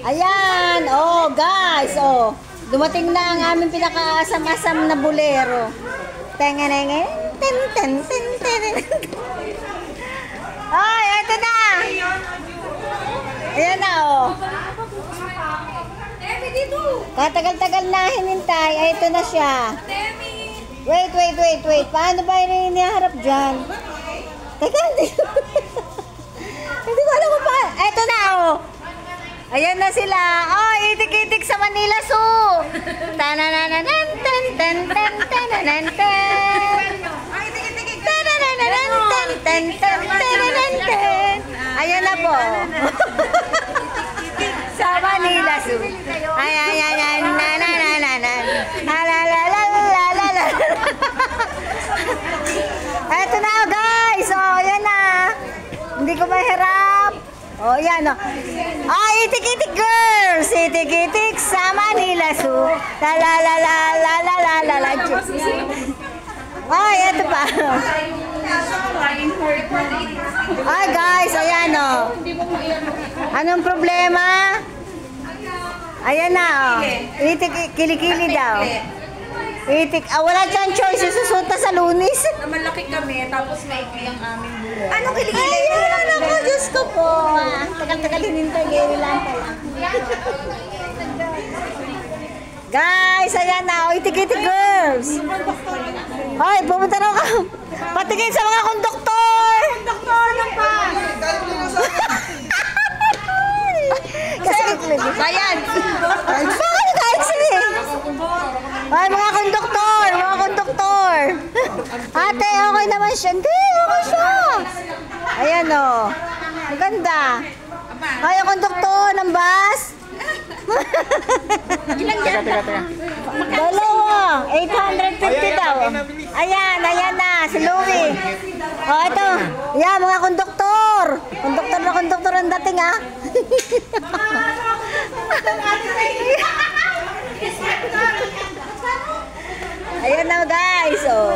Ayan, oh guys, oh. Dumating na ang aming pinakaasam-asam na bolero. Tengenenge, ten ten ten ten. Ay, eto na. Ayan na, oh. Katagal-tagal na hinintay, ay ito na siya. Wait. Paano ba yung iniharap dyan? Teka, hindi ko alam kung paano. Eto na, oh. Ayan na sila. Oh, itik-itik sa Manila Zoo. Tanananan, ten, ten, ten, tananan, ten. Tanananan, ten, ten, ten, tananan, ten. Ayan na po. Sa Manila Zoo. Ay, nanananan. Alalalalala. Eto na, guys. Oh, ayan na. Hindi ko mahirap. Oh, yan, oh. Ah, itik-itik girls! Itik-itik sa Manila Zoo. La-la-la-la-la-la-la-la. Ay, ito pa. Ay, guys, ayan, oh. Anong problema? Ayan na, oh. Itik, kilikili daw. Itik, wala siyang choice. Susunta sa Lunis. Malaki kami, tapos maikli ang aming buhay. Anong kilikili? Ayan, ako, Diyos ko po. Tagal-tagal hinintay, gary lang pala. Guys, ayan na. Itik-itik girls. Hoy, pumunta raw ka. Patingin sa mga konduktor. Doktor ng pa! Kasi, Bayan! bakit guys eh? Ay, mga konduktor. Ate, okay naman siya. Hindi, okay siya. Ayan o. Maganda. Ay, ang konduktor ng bus. Teka. Dalawa. 850 daw. Ayan na. Si Louie. O, ito. Ayan, mga konduktor. Konduktor ang dating, ah. Ayan na, guys. Oh.